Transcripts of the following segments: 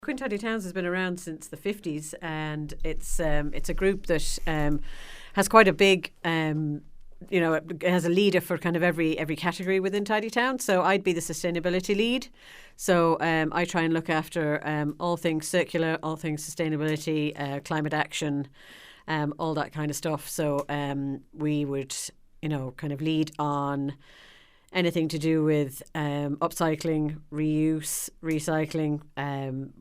Quin Tidy Towns has been around since the 50s, and it's a group that has quite a big, it has a leader for kind of every category within Tidy Town. So I'd be the sustainability lead. So I try and look after all things circular, all things sustainability, climate action, all that kind of stuff. So we would, kind of lead on anything to do with upcycling, reuse, recycling.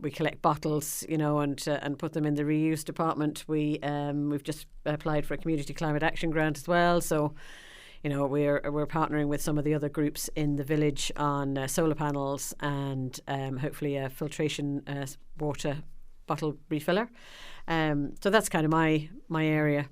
We collect bottles, and put them in the reuse department. We've just applied for a community climate action grant as well. So, we're partnering with some of the other groups in the village on solar panels and hopefully a filtration water bottle refiller. So that's kind of my area.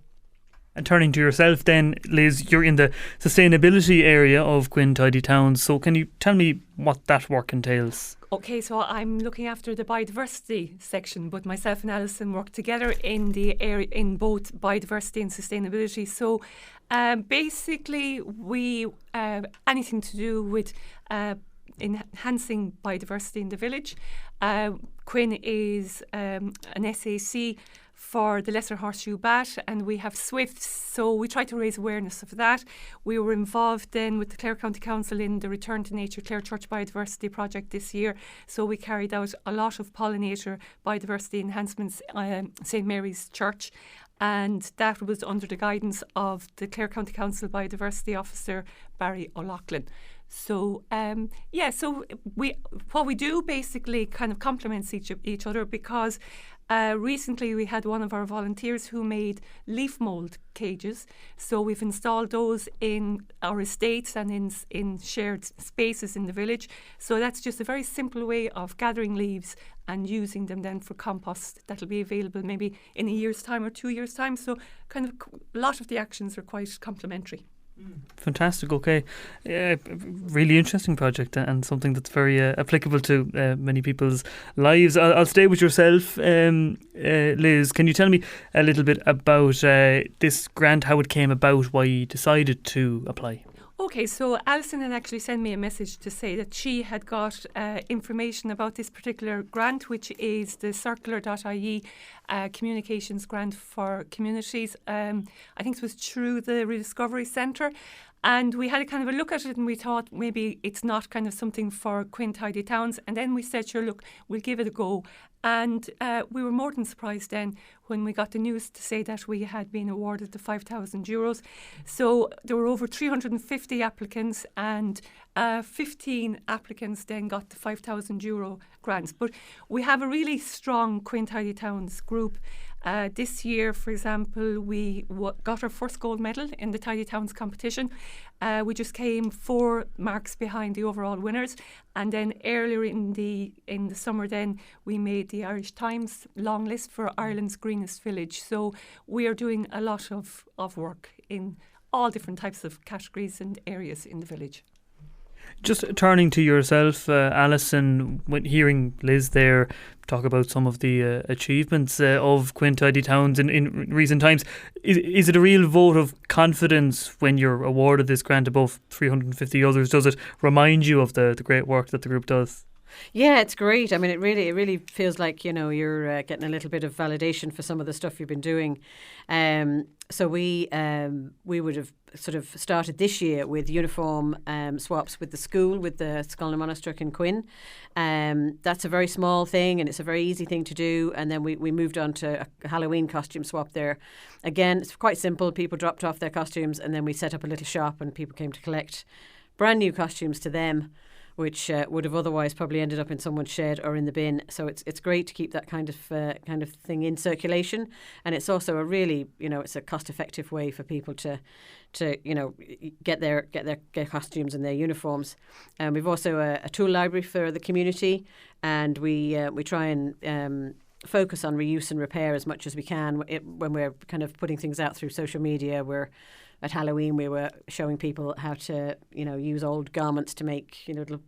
And turning to yourself then, Liz, you're in the sustainability area of Quin Tidy Towns. So can you tell me what that work entails? Okay, so I'm looking after the biodiversity section, but myself and Alison work together in the area in both biodiversity and sustainability. So basically, we anything to do with enhancing biodiversity in the village. Quin is an SAC for the Lesser Horseshoe Bat, and we have swifts, so we try to raise awareness of that. We were involved then with the Clare County Council in the Return to Nature Clare Church Biodiversity Project this year, so we carried out a lot of pollinator biodiversity enhancements St Mary's Church, and that was under the guidance of the Clare County Council Biodiversity Officer Barry O'Loughlin. So what we do basically kind of complements each other, because recently we had one of our volunteers who made leaf mould cages. So we've installed those in our estates and in shared spaces in the village. So that's just a very simple way of gathering leaves and using them then for compost that'll be available maybe in a year's time or 2 years' time. So kind of a lot of the actions are quite complementary. Fantastic. Okay, really interesting project and something that's very applicable to many people's lives. I'll stay with yourself, Liz. Can you tell me a little bit about this grant, how it came about, why you decided to apply? Okay, so Alison had actually sent me a message to say that she had got information about this particular grant, which is the Circular.ie communications grant for communities. I think it was through the Rediscovery Centre. And we had a kind of a look at it, and we thought maybe it's not kind of something for Quin Tidy Towns. And then we said, sure, look, we'll give it a go. And we were more than surprised then when we got the news to say that we had been awarded the €5,000. So there were over 350 applicants, and 15 applicants then got the €5,000 grants. But we have a really strong Quin Tidy Towns group. This year, for example, we got our first gold medal in the Tidy Towns competition. We just came 4 marks behind the overall winners, and then earlier in the summer, then we made the Irish Times long list for Ireland's greenest village. So we are doing a lot of work in all different types of categories and areas in the village. Just turning to yourself, Alison, when hearing Liz there talk about some of the achievements of Quin Tidy Towns in recent times, is it a real vote of confidence when you're awarded this grant above 350 others? Does it remind you of the great work that the group does? Yeah, it's great. I mean, it really feels like, you're getting a little bit of validation for some of the stuff you've been doing. So we would have sort of started this year with uniform swaps with the school, with the Scoil na Monastruc in Quin. That's a very small thing, and it's a very easy thing to do. And then we moved on to a Halloween costume swap there. Again, it's quite simple. People dropped off their costumes, and then we set up a little shop, and people came to collect brand new costumes to them, which would have otherwise probably ended up in someone's shed or in the bin. So it's great to keep that kind of thing in circulation, and it's also a really it's a cost-effective way for people to get their costumes and their uniforms. And we've also a tool library for the community, and we try and focus on reuse and repair as much as we can. When we're kind of putting things out through social media, at Halloween, we were showing people how to, use old garments to make, little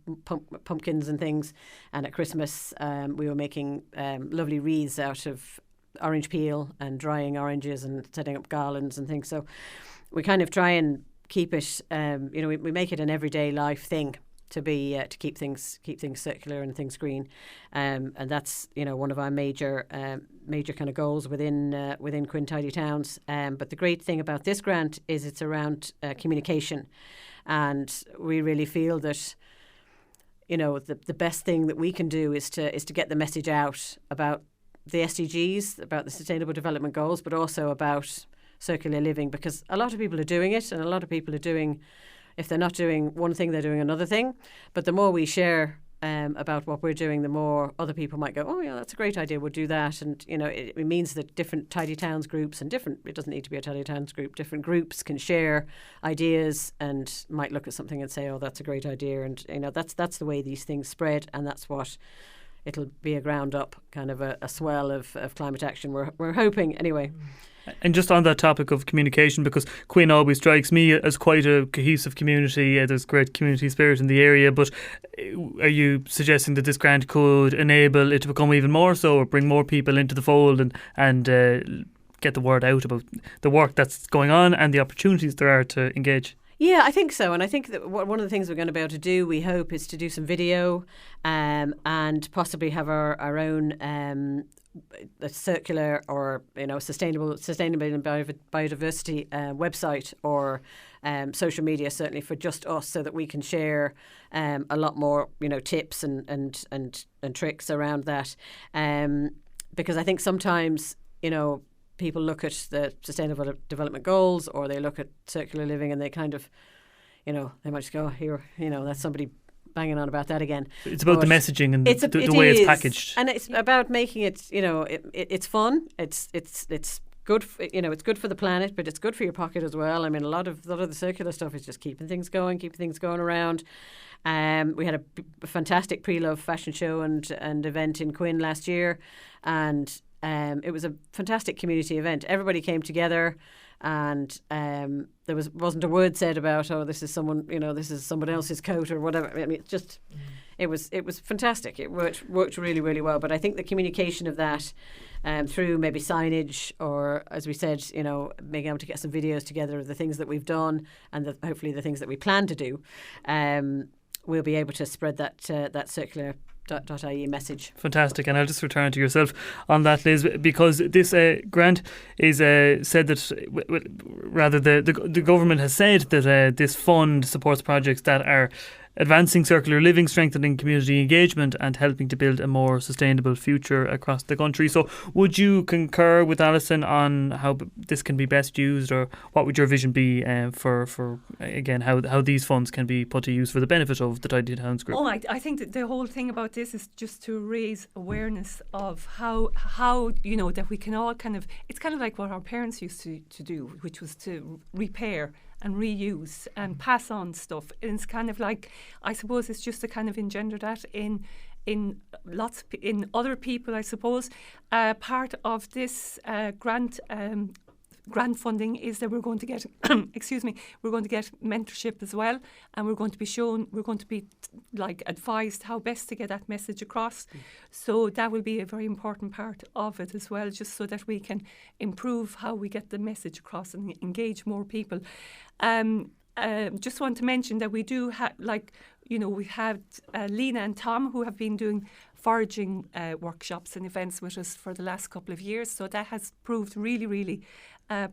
pumpkins and things. And at Christmas, we were making lovely wreaths out of orange peel and drying oranges and setting up garlands and things. So we kind of try and keep it, we make it an everyday life thing. to keep things circular and things green, and that's one of our major kind of goals within Quin Tidy Towns. But the great thing about this grant is it's around communication, and we really feel that the best thing that we can do is to get the message out about the SDGs, about the Sustainable Development Goals, but also about circular living, because a lot of people are doing it, and a lot of people are doing, if they're not doing one thing, they're doing another thing. But the more we share about what we're doing, the more other people might go, oh yeah, that's a great idea, we'll do that. And it means that different Tidy Towns groups and it doesn't need to be a Tidy Towns group, different groups can share ideas and might look at something and say, oh, that's a great idea. And that's the way these things spread, and that's what it'll be, a ground up kind of a swell of climate action, we're hoping anyway. And just on that topic of communication, because Quin always strikes me as quite a cohesive community, there's great community spirit in the area, but are you suggesting that this grant could enable it to become even more so, or bring more people into the fold and get the word out about the work that's going on and the opportunities there are to engage? Yeah, I think so. And I think that one of the things we're going to be able to do, we hope, is to do some video and possibly have our own a circular or sustainable and biodiversity website or social media, certainly for just us, so that we can share a lot more tips and tricks around that, because I think sometimes people look at the Sustainable Development Goals or they look at circular living and they kind of they might just go, here, that's somebody banging on about that again. It's about the messaging and the way it's packaged, and it's about making it. It's fun. It's good. It's good for the planet, but it's good for your pocket as well. I mean, a lot of the circular stuff is just keeping things going around. We had a fantastic pre-love fashion show and event in Quin last year, and it was a fantastic community event. Everybody came together. And there wasn't a word said about, oh, this is someone else's coat or whatever. I mean, it was fantastic. It worked really, really well. But I think the communication of that through maybe signage or, as we said, being able to get some videos together of the things that we've done and hopefully the things that we plan to do, we'll be able to spread that Circular.ie message. Fantastic. And I'll just return to yourself on that, Liz, because this grant is said that the government has said that this fund supports projects that are advancing circular living, strengthening community engagement and helping to build a more sustainable future across the country. So would you concur with Alison on how this can be best used, or what would your vision be for again, how these funds can be put to use for the benefit of the Tidy Towns group? Oh, I think that the whole thing about this is just to raise awareness of how that we can all it's kind of like what our parents used to do, which was to repair and reuse and pass on stuff. And it's kind of like, I suppose it's just to kind of engender that in other people, I suppose. Part of this grant funding is that we're going to get we're going to get mentorship as well, and we're going to be advised how best to get that message across. So that will be a very important part of it as well, just so that we can improve how we get the message across and engage more people. Just want to mention that we do have, we have Lena and Tom, who have been doing foraging workshops and events with us for the last couple of years. So that has proved really, really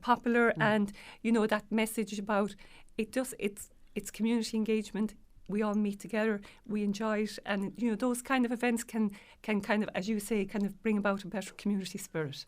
popular. And, that message about it's community engagement. We all meet together, we enjoy it. And, those kind of events can kind of, as you say, kind of bring about a better community spirit.